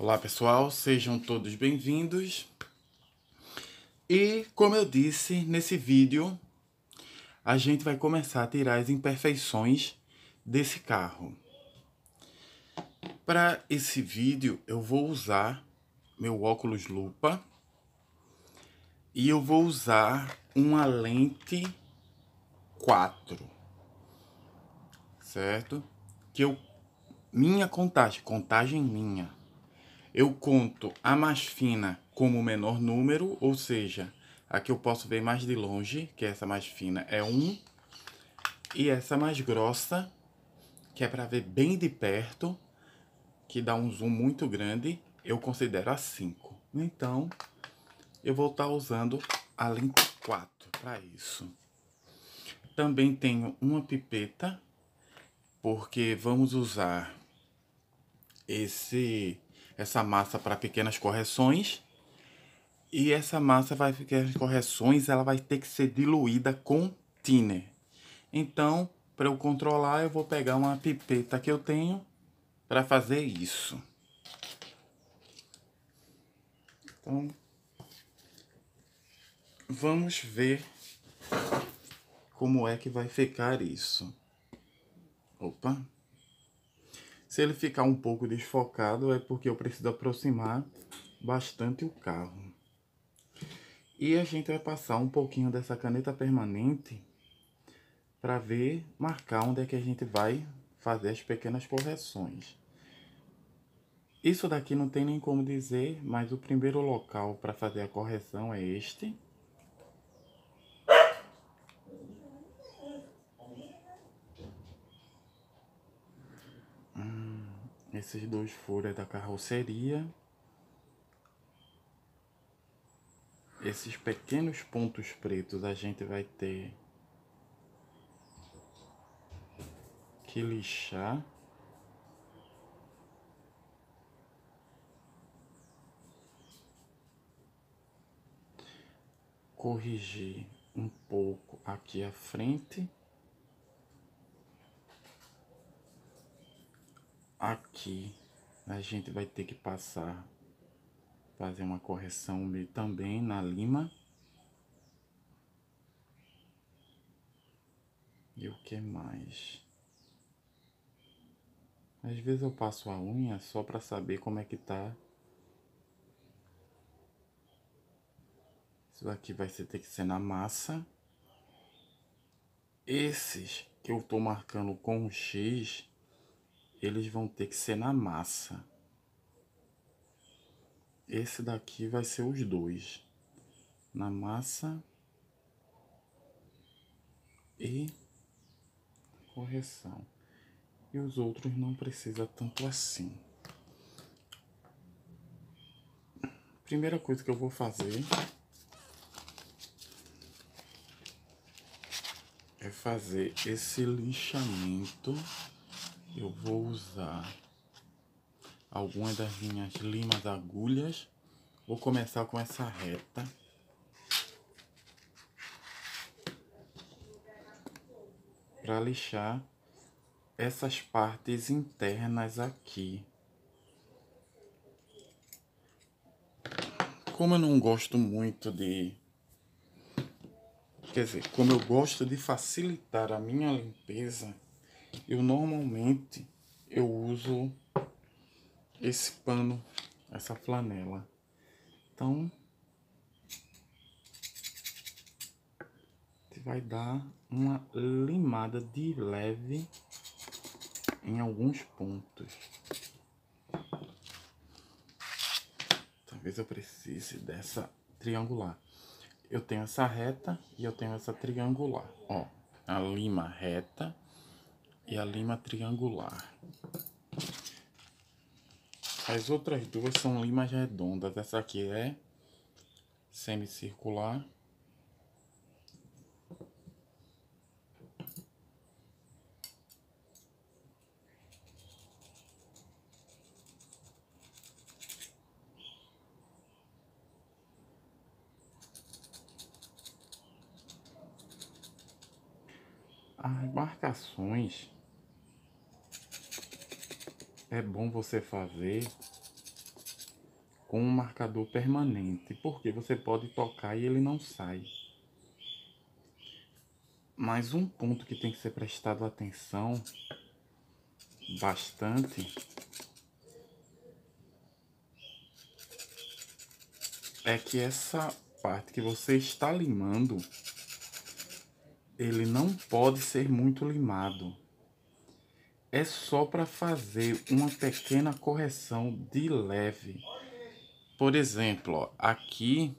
Olá pessoal, sejam todos bem-vindos. E como eu disse nesse vídeo, a gente vai começar a tirar as imperfeições desse carro. Para esse vídeo eu vou usar meu óculos lupa e eu vou usar uma lente 4, certo? Minha contagem minha. Eu conto a mais fina como o menor número, ou seja, a que eu posso ver mais de longe, que essa mais fina é 1, e essa mais grossa, que é para ver bem de perto, que dá um zoom muito grande, eu considero a 5. Então, eu vou estar usando a lente 4 para isso. Também tenho uma pipeta, porque vamos usar essa massa para pequenas correções. E essa massa vai ficar as correções, ela vai ter que ser diluída com thinner. Então, para eu controlar, eu vou pegar uma pipeta que eu tenho para fazer isso. Então, vamos ver como é que vai ficar isso. Opa! Se ele ficar um pouco desfocado, é porque eu preciso aproximar bastante o carro. E a gente vai passar um pouquinho dessa caneta permanente para ver, marcar onde é que a gente vai fazer as pequenas correções. Isso daqui não tem nem como dizer, mas o primeiro local para fazer a correção é este. Esses dois furos é da carroceria. Esses pequenos pontos pretos a gente vai ter que lixar. Corrigir um pouco aqui à frente. Aqui a gente vai ter que passar, fazer uma correção também na lima. E o que mais? Às vezes eu passo a unha só para saber como é que tá. Isso aqui vai ter que ser na massa. Esses que eu tô marcando com um X, eles vão ter que ser na massa. Esse daqui vai ser os dois. Na massa e correção. E os outros não precisa tanto assim. Primeira coisa que eu vou fazer é fazer esse lixamento. Eu vou usar algumas das minhas limas agulhas. Vou começar com essa reta. Para lixar essas partes internas aqui. Como eu não gosto muito de... Quer dizer, como eu gosto de facilitar a minha limpeza, eu normalmente uso esse pano, essa flanela. Então, você vai dar uma limada de leve em alguns pontos. Talvez eu precise dessa triangular. Eu tenho essa reta e eu tenho essa triangular. Ó, a lima reta e a lima triangular. As outras duas são limas redondas. Essa aqui é semicircular. As marcações é bom você fazer com um marcador permanente, porque você pode tocar e ele não sai. Mas um ponto que tem que ser prestado atenção bastante é que essa parte que você está limando, ele não pode ser muito limado. É só para fazer uma pequena correção de leve. Por exemplo, ó, aqui,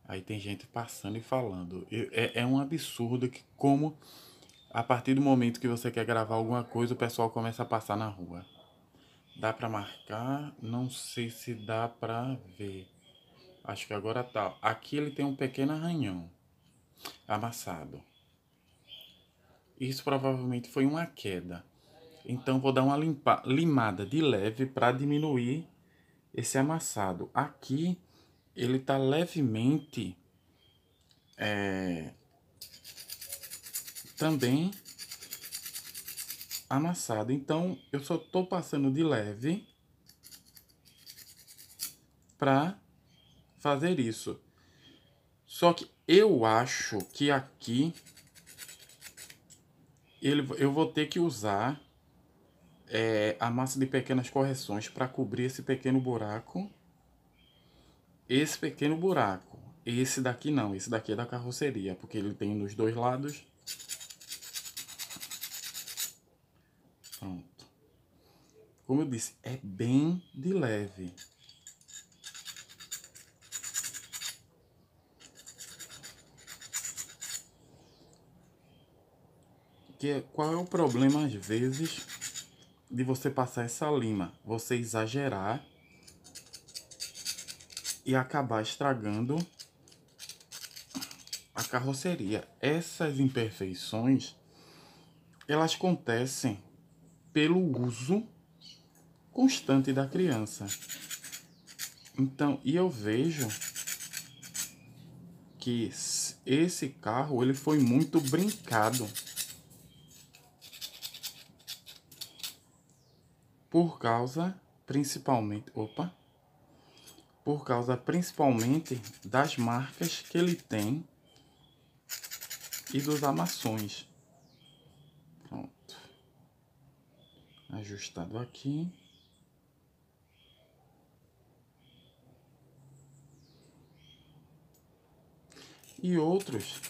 aí tem gente passando e falando. É um absurdo que como a partir do momento que você quer gravar alguma coisa, o pessoal começa a passar na rua. Dá para marcar? Não sei se dá para ver. Acho que agora tá. Aqui ele tem um pequeno arranhão amassado. Isso provavelmente foi uma queda. Então vou dar uma limada de leve para diminuir esse amassado. Aqui ele tá levemente também amassado. Então eu só tô passando de leve para fazer isso. Só que eu acho que aqui eu vou ter que usar a massa de pequenas correções para cobrir esse pequeno buraco. Esse pequeno buraco. Esse daqui não, esse daqui é da carroceria, porque ele tem nos dois lados. Pronto. Como eu disse, é bem de leve. Qual é o problema, às vezes, de você passar essa lima? Você exagerar e acabar estragando a carroceria. Essas imperfeições, elas acontecem pelo uso constante da criança. Então, e eu vejo que esse carro ele foi muito brincado por causa principalmente das marcas que ele tem e dos amassões. Pronto. Ajustado aqui. E outros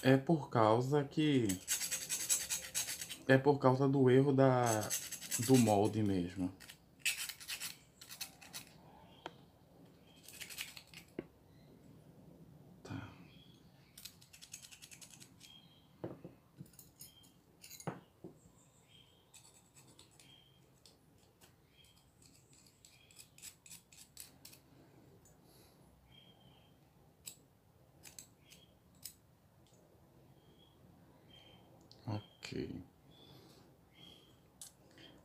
é por causa do erro do molde mesmo. Tá. Ok.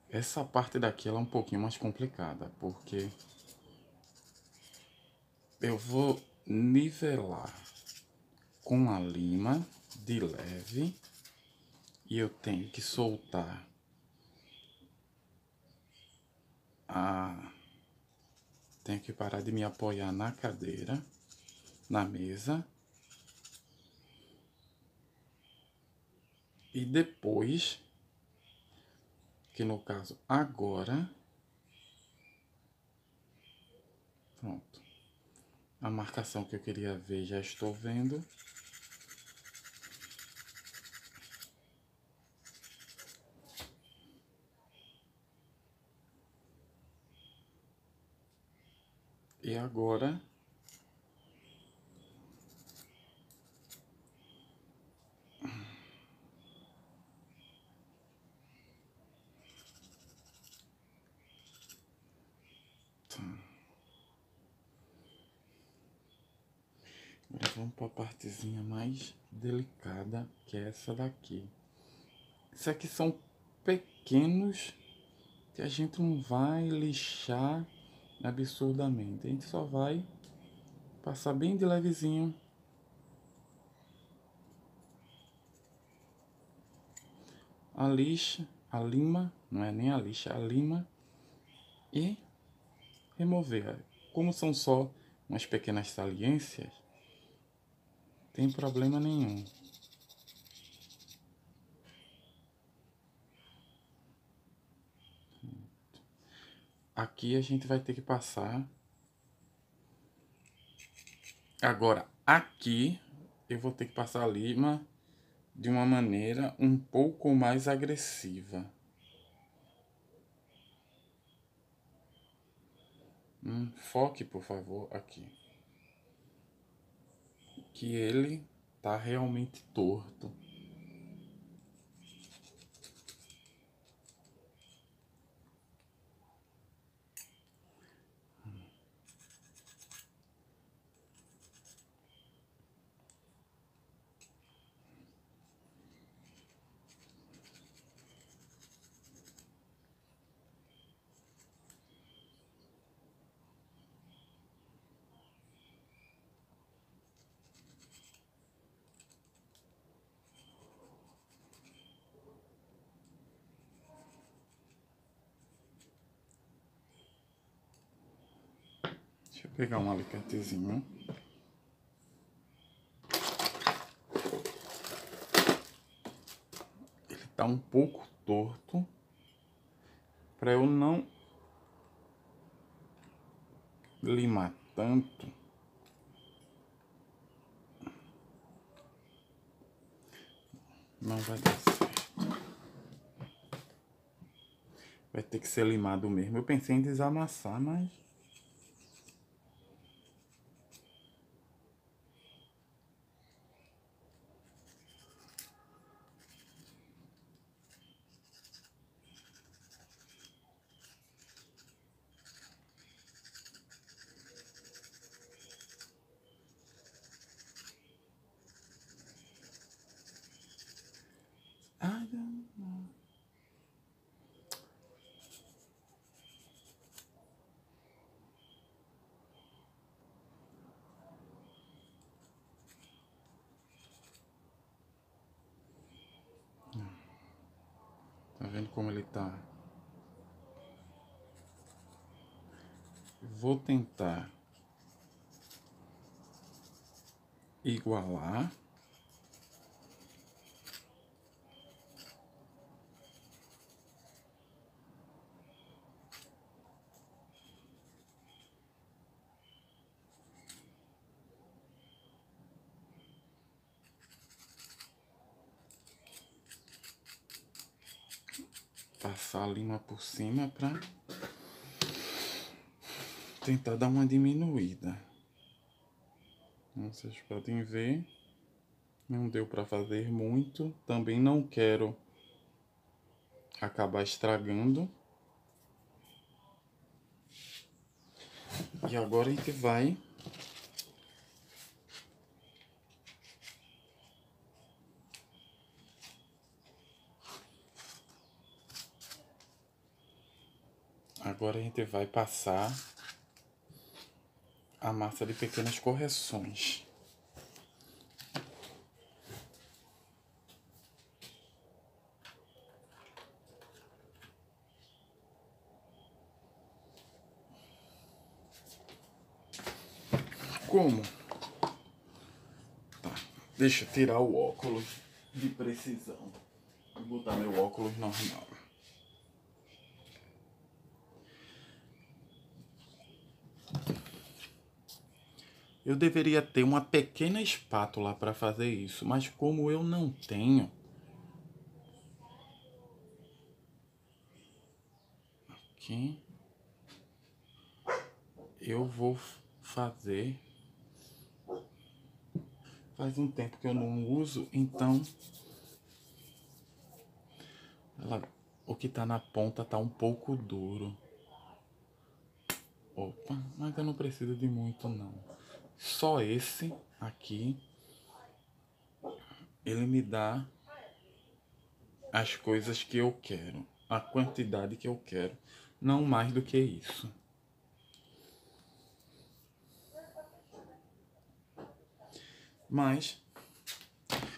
Essa parte daqui ela é um pouquinho mais complicada, porque eu vou nivelar com a lima de leve e eu tenho que soltar tenho que parar de me apoiar na cadeira, na mesa. E depois, que no caso agora, pronto. A marcação que eu queria ver já estou vendo. E agora agora vamos para a partezinha mais delicada, que é essa daqui. Isso aqui são pequenos que a gente não vai lixar absurdamente. A gente só vai passar bem de levezinho. A lima, não é nem a lixa, a lima e remover. Como são só umas pequenas saliências, não tem problema nenhum. Aqui a gente vai ter que passar. Agora, aqui eu vou ter que passar a lima de uma maneira um pouco mais agressiva. Foque, por favor, aqui. Que ele tá realmente torto. Deixa eu pegar um alicatezinho. Ele tá um pouco torto. Para eu não limar tanto, não vai dar certo. Vai ter que ser limado mesmo. Eu pensei em desamassar, mas... Ai, não. Tá vendo como ele tá? Vou tentar igualar. Passar a lima por cima pra tentar dar uma diminuída. Como vocês podem ver, não deu pra fazer muito. Também não quero acabar estragando. E agora a gente vai passar a massa de pequenas correções. Como? Tá, deixa eu tirar o óculos de precisão. Vou botar meu óculos normal. Eu deveria ter uma pequena espátula para fazer isso, mas como eu não tenho, aqui, eu vou fazer. Faz um tempo que eu não uso, então o que tá na ponta tá um pouco duro. Opa, mas eu não preciso de muito não. Só esse aqui, ele me dá as coisas que eu quero, a quantidade que eu quero, não mais do que isso. Mas,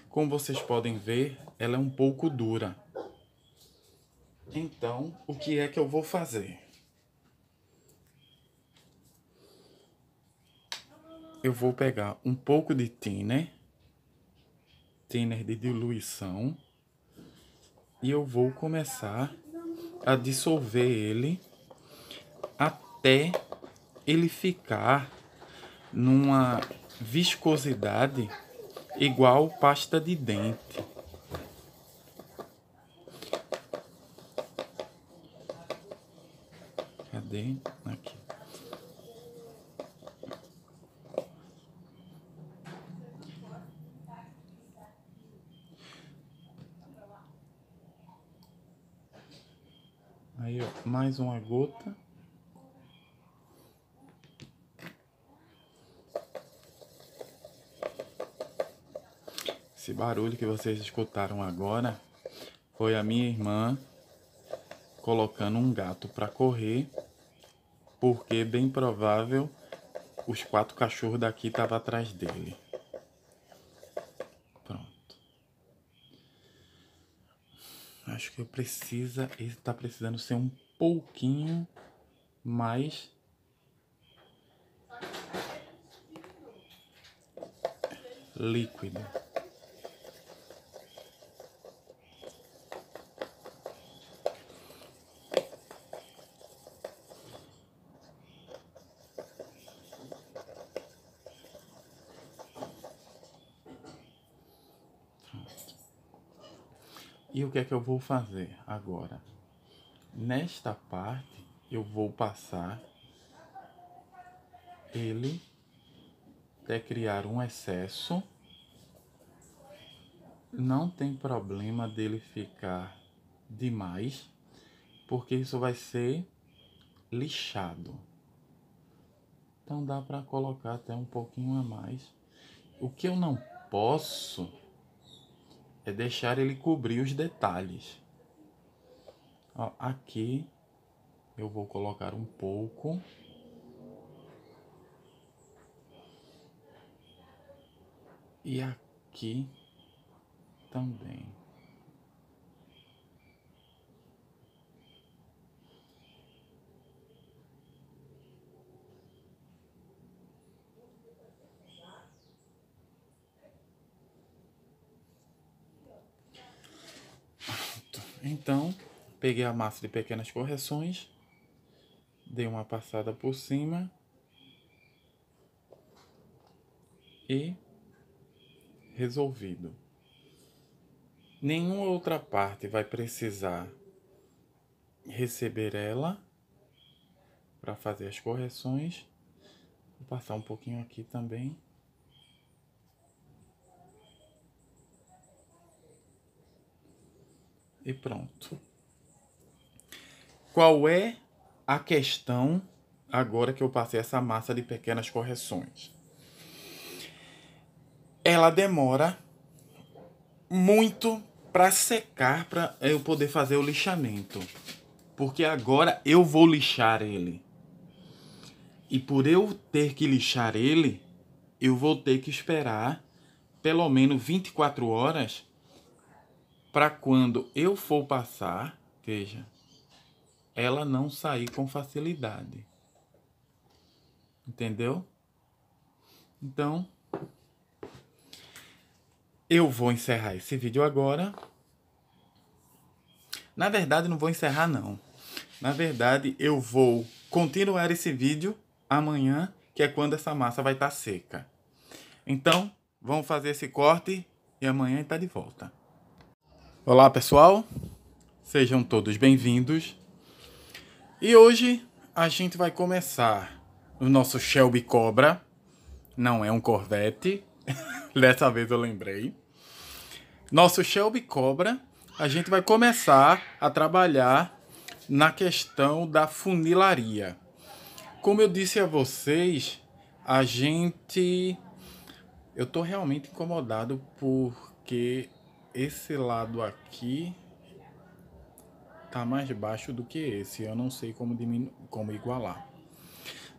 como vocês podem ver, ela é um pouco dura. Então, o que é que eu vou fazer? eu vou pegar um pouco de thinner de diluição, e eu vou começar a dissolver ele até ele ficar numa viscosidade igual pasta de dente. Cadê? Aqui. Aí, ó, mais uma gota. Esse barulho que vocês escutaram agora foi a minha irmã colocando um gato para correr, porque bem provável os 4 cachorros daqui estavam atrás dele. Pronto. Acho que ele tá precisando ser um pouquinho mais líquido. E o que é que eu vou fazer agora? Nesta parte, eu vou passar ele até criar um excesso. Não tem problema dele ficar demais, porque isso vai ser lixado. Então dá para colocar até um pouquinho a mais. O que eu não posso é deixar ele cobrir os detalhes. Ó, aqui eu vou colocar um pouco. E aqui também. Então, peguei a massa de pequenas correções, dei uma passada por cima e resolvido. Nenhuma outra parte vai precisar receber ela para fazer as correções. Vou passar um pouquinho aqui também. E pronto. Qual é a questão agora que eu passei essa massa de pequenas correções? Ela demora muito para secar, para eu poder fazer o lixamento. Porque agora eu vou lixar ele. E por eu ter que lixar ele, eu vou ter que esperar pelo menos 24 horas para quando eu for passar, veja, ela não sair com facilidade. Entendeu? Então, eu vou encerrar esse vídeo agora. Na verdade, não vou encerrar, não. Na verdade, eu vou continuar esse vídeo amanhã, que é quando essa massa vai estar seca. Então, vamos fazer esse corte e amanhã está de volta. Olá, pessoal. Sejam todos bem-vindos. E hoje a gente vai começar o nosso Shelby Cobra. Não é um Corvette. Dessa vez eu lembrei. Nosso Shelby Cobra, a gente vai começar a trabalhar na questão da funilaria. Como eu disse a vocês, eu tô realmente incomodado porque esse lado aqui tá mais baixo do que esse. Eu não sei como igualar.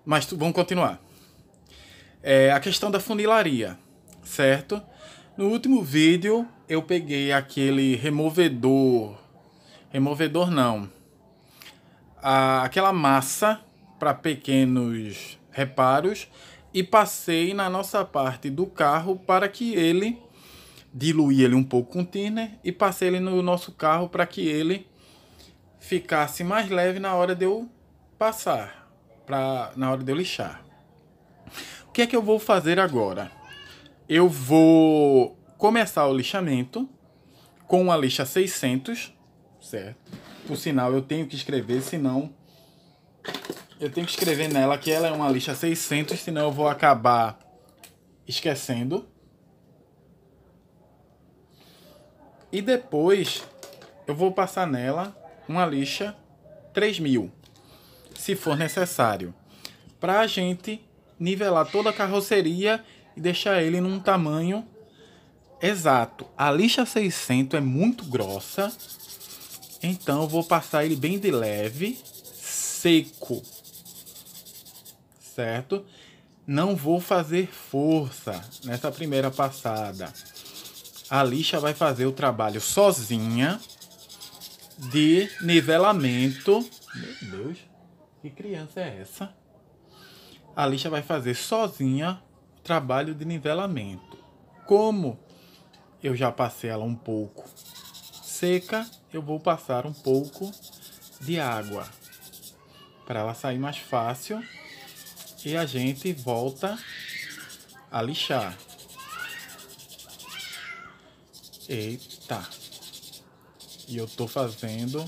Mas vamos continuar. A questão da funilaria, certo? No último vídeo eu peguei aquele removedor não, aquela massa para pequenos reparos e passei na nossa parte do carro para que ele diluí ele um pouco com o thinner e passei ele no nosso carro para que ele ficasse mais leve na hora de eu passar, na hora de eu lixar. O que é que eu vou fazer agora? Eu vou começar o lixamento com a lixa 600, certo? Por sinal, eu tenho que escrever, senão eu tenho que escrever nela que ela é uma lixa 600, senão eu vou acabar esquecendo. E depois eu vou passar nela uma lixa 3000, se for necessário, para a gente nivelar toda a carroceria e deixar ele num tamanho exato. A lixa 600 é muito grossa, então eu vou passar ele bem de leve, seco, certo? Não vou fazer força nessa primeira passada. A lixa vai fazer o trabalho sozinha de nivelamento. Meu Deus, que criança é essa? A lixa vai fazer sozinha o trabalho de nivelamento. Como eu já passei ela um pouco seca, eu vou passar um pouco de água para ela sair mais fácil e a gente volta a lixar. Eita! E eu tô fazendo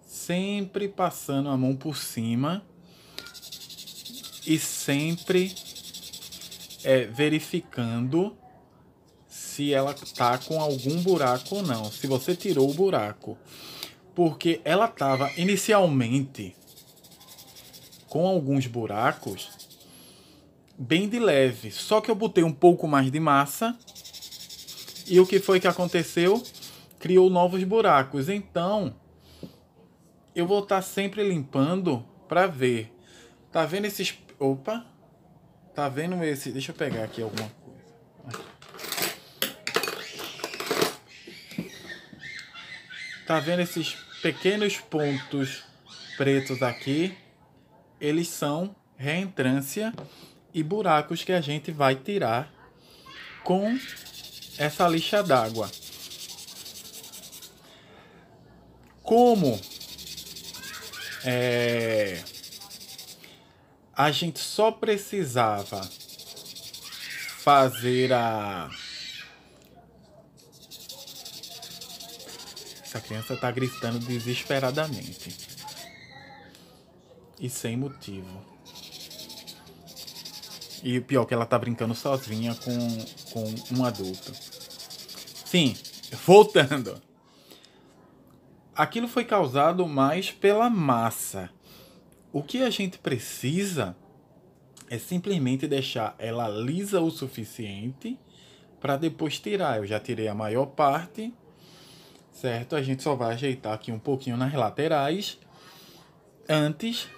sempre passando a mão por cima e sempre verificando se ela tá com algum buraco ou não, se você tirou o buraco, porque ela tava inicialmente com alguns buracos bem de leve, só que eu botei um pouco mais de massa e o que foi que aconteceu? Criou novos buracos. Então eu vou estar sempre limpando para ver. Tá vendo esses... Opa! Tá vendo esse... Deixa eu pegar aqui alguma coisa. Tá vendo esses pequenos pontos pretos aqui? Eles são reentrância e buracos que a gente vai tirar com essa lixa d'água. Como a gente só precisava fazer a... Essa criança tá gritando desesperadamente e sem motivo. E o pior é que ela tá brincando sozinha com um adulto. Sim, voltando. Aquilo foi causado mais pela massa. O que a gente precisa é simplesmente deixar ela lisa o suficiente para depois tirar. Eu já tirei a maior parte, certo? A gente só vai ajeitar aqui um pouquinho nas laterais antes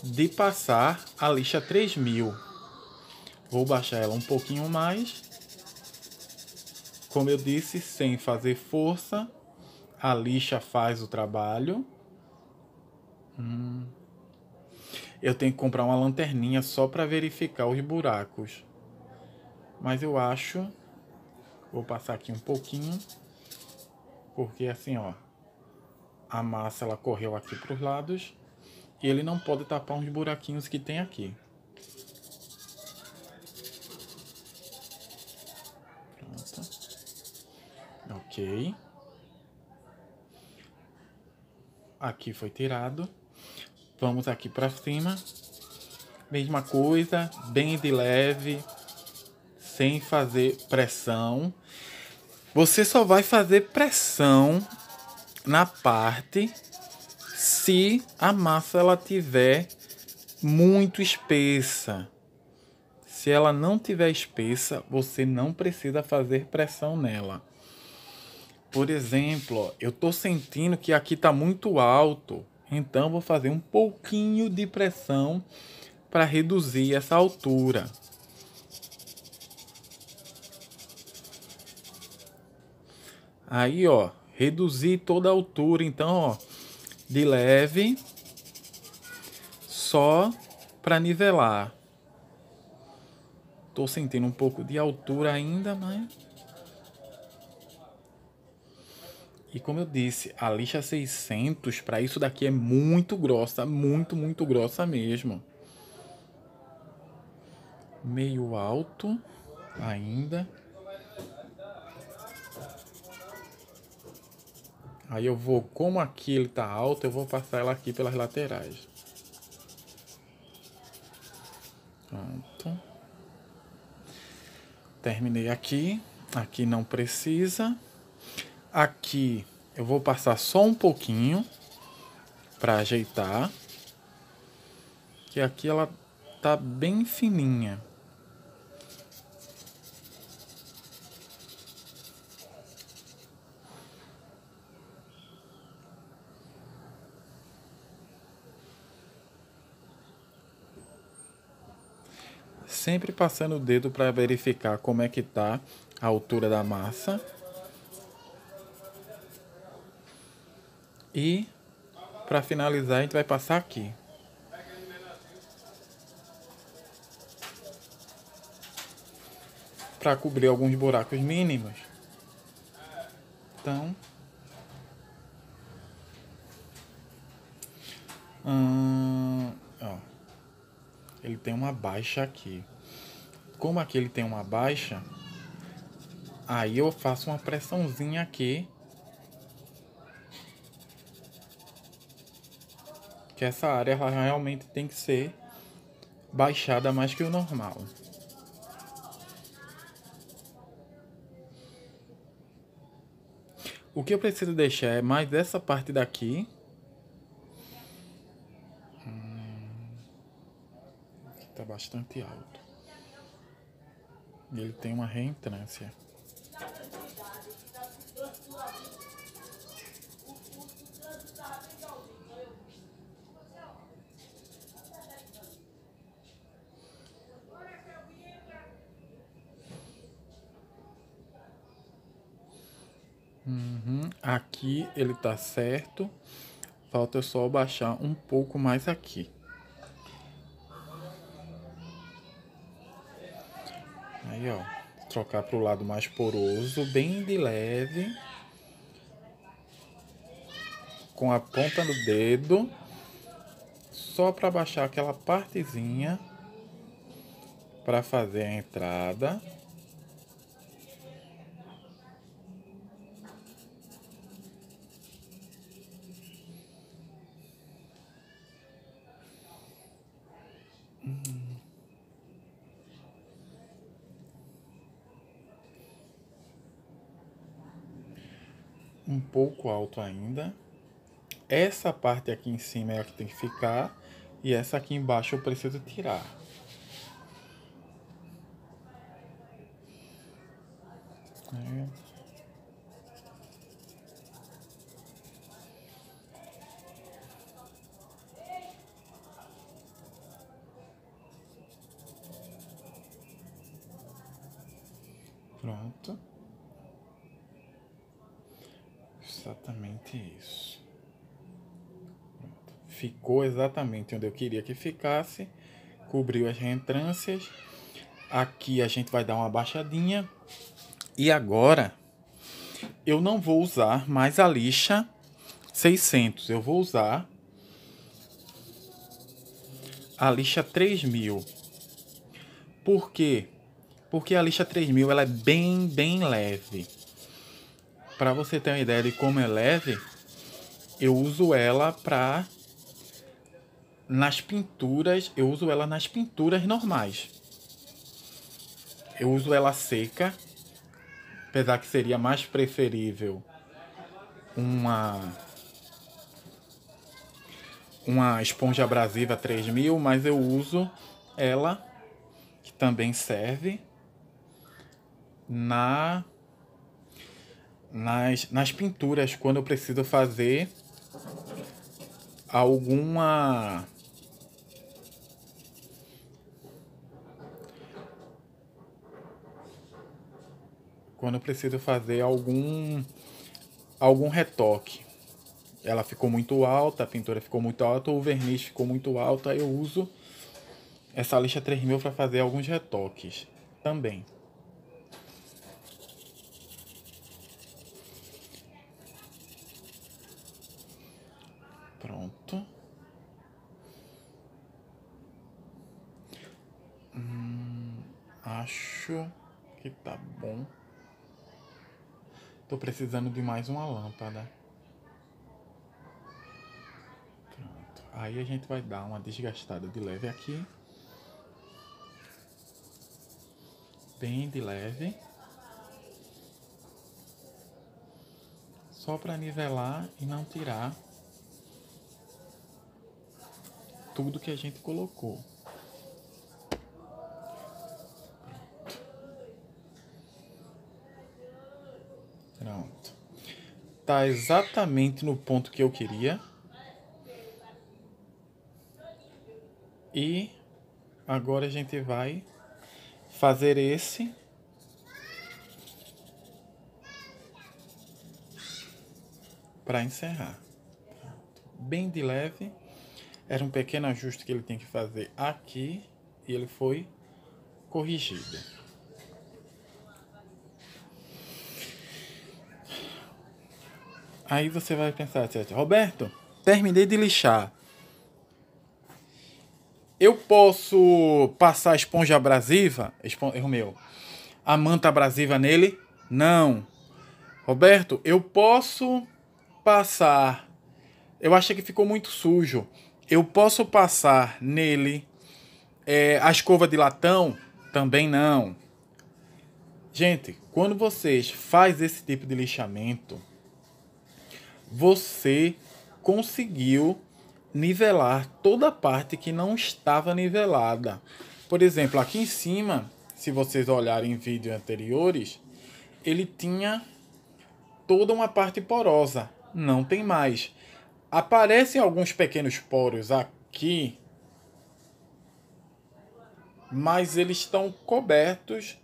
de passar a lixa 3000. Vou baixar ela um pouquinho mais. Como eu disse, sem fazer força, a lixa faz o trabalho. Eu tenho que comprar uma lanterninha só para verificar os buracos. Mas eu acho... Vou passar aqui um pouquinho. Porque assim, ó, a massa ela correu aqui para os lados. E ele não pode tapar uns buraquinhos que tem aqui. Pronto. Ok. Aqui foi tirado. Vamos aqui para cima. Mesma coisa, bem de leve, sem fazer pressão. Você só vai fazer pressão na parte se a massa ela tiver muito espessa. Se ela não tiver espessa, você não precisa fazer pressão nela. Por exemplo, ó, eu tô sentindo que aqui tá muito alto, então vou fazer um pouquinho de pressão para reduzir essa altura. Aí, ó, reduzir toda a altura, então, ó, de leve, só para nivelar. Tô sentindo um pouco de altura ainda, mas... E como eu disse, a lixa 600 para isso daqui é muito grossa, muito grossa mesmo. Meio alto ainda. Aí eu vou, como aqui ele tá alto, eu vou passar ela aqui pelas laterais. Pronto. Terminei aqui. Aqui não precisa. Aqui eu vou passar só um pouquinho para ajeitar. Que aqui ela tá bem fininha. Sempre passando o dedo para verificar como é que tá a altura da massa. E para finalizar a gente vai passar aqui. Para cobrir alguns buracos mínimos. Então, ó, ele tem uma baixa aqui. Como aqui ele tem uma baixa, aí eu faço uma pressãozinha aqui, que essa área ela realmente tem que ser baixada mais que o normal. O que eu preciso deixar é mais dessa parte daqui. Aqui tá bastante alto. E ele tem uma reentrância. Aqui ele tá certo. Falta só baixar um pouco mais aqui. Aí, ó. Trocar pro lado mais poroso, bem de leve. Com a ponta do dedo. Só para baixar aquela partezinha. Para fazer a entrada. Um pouco alto ainda. Essa parte aqui em cima é a que tem que ficar. E essa aqui embaixo eu preciso tirar. Pronto. Exatamente isso. Pronto. Ficou exatamente onde eu queria que ficasse. Cobriu as reentrâncias. Aqui a gente vai dar uma baixadinha. E agora eu não vou usar mais a lixa 600. Eu vou usar a lixa 3000. Por quê? Porque a lixa 3000 ela é bem leve. Para você ter uma ideia de como é leve, eu uso ela nas pinturas, eu uso ela nas pinturas normais. Eu uso ela seca, apesar que seria mais preferível uma esponja abrasiva 3000, mas eu uso ela, que também serve, nas pinturas, quando eu preciso fazer alguma algum retoque. ela ficou muito alta, a pintura ficou muito alta, ou o verniz ficou muito alto, aí eu uso essa lixa 3000 para fazer alguns retoques também. Pronto. Acho que tá bom. Tô precisando de mais uma lâmpada. Pronto. Aí a gente vai dar uma desgastada de leve aqui. Bem de leve. Só para nivelar e não tirar tudo que a gente colocou. Pronto. Tá exatamente no ponto que eu queria. E agora a gente vai fazer esse para encerrar. Bem de leve. Era um pequeno ajuste que ele tem que fazer aqui e ele foi corrigido. Aí você vai pensar, Roberto, terminei de lixar. Eu posso passar a esponja abrasiva? A manta abrasiva nele? Não. Roberto, eu posso passar. Eu achei que ficou muito sujo. Eu posso passar nele a escova de latão? Também não. Gente, quando vocês fazem esse tipo de lixamento, você conseguiu nivelar toda a parte que não estava nivelada. Por exemplo, aqui em cima, se vocês olharem em vídeos anteriores, ele tinha toda uma parte porosa. Não tem mais. Aparecem alguns pequenos poros aqui, mas eles estão cobertos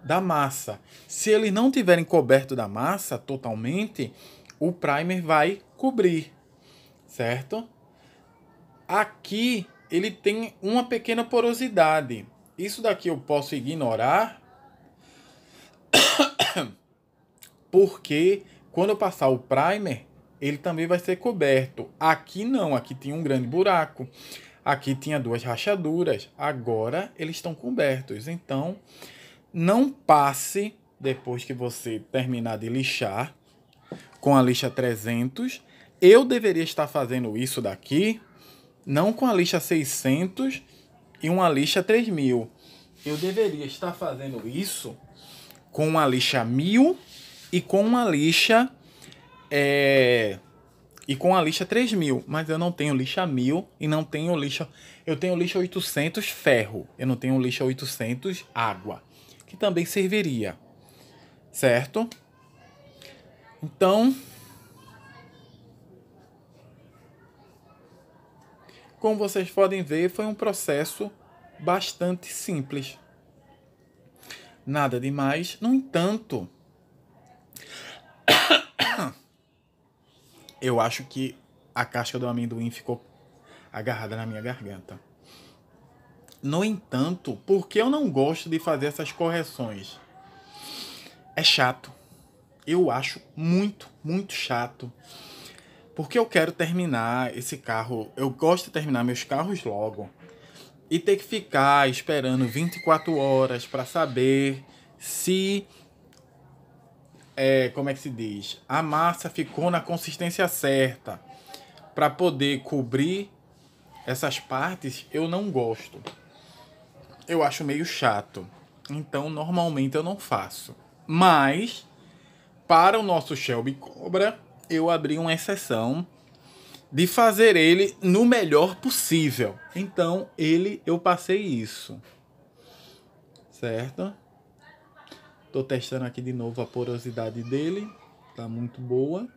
da massa. Se eles não tiverem coberto da massa totalmente, o primer vai cobrir, certo? Aqui ele tem uma pequena porosidade. Isso daqui eu posso ignorar, porque quando eu passar o primer, ele também vai ser coberto. Aqui não, aqui tinha um grande buraco. Aqui tinha duas rachaduras. Agora eles estão cobertos. Então, não passe, depois que você terminar de lixar, com a lixa 300. Eu deveria estar fazendo isso daqui, não com a lixa 600 e uma lixa 3000. Eu deveria estar fazendo isso com uma lixa 1000 e com uma lixa e com a lixa 3000, mas eu não tenho lixa 1000 e não tenho lixa, eu tenho lixa 800 ferro, eu não tenho lixa 800 água, que também serviria, certo? Então, como vocês podem ver, foi um processo bastante simples. Nada demais. No entanto, eu acho que a casca do amendoim ficou agarrada na minha garganta. No entanto, por que eu não gosto de fazer essas correções? É chato. Eu acho muito, muito chato. Porque eu quero terminar esse carro. Eu gosto de terminar meus carros logo. E ter que ficar esperando 24 horas para saber se... como é que se diz? A massa ficou na consistência certa. Para poder cobrir essas partes, eu não gosto. Eu acho meio chato. Então, normalmente eu não faço. Mas, para o nosso Shelby Cobra, eu abri uma exceção de fazer ele no melhor possível. Então, eu passei isso. Certo? Tô testando aqui de novo a porosidade dele. Tá muito boa.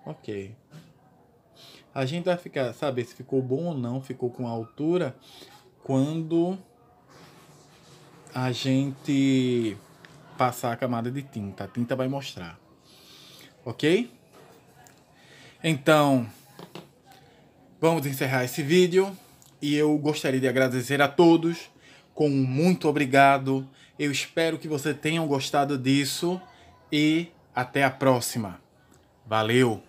Ok. A gente vai saber se ficou bom ou não, ficou com a altura, quando a gente passar a camada de tinta. A tinta vai mostrar. Ok? Então, vamos encerrar esse vídeo e eu gostaria de agradecer a todos com um muito obrigado. Eu espero que você tenham gostado disso e até a próxima. Valeu!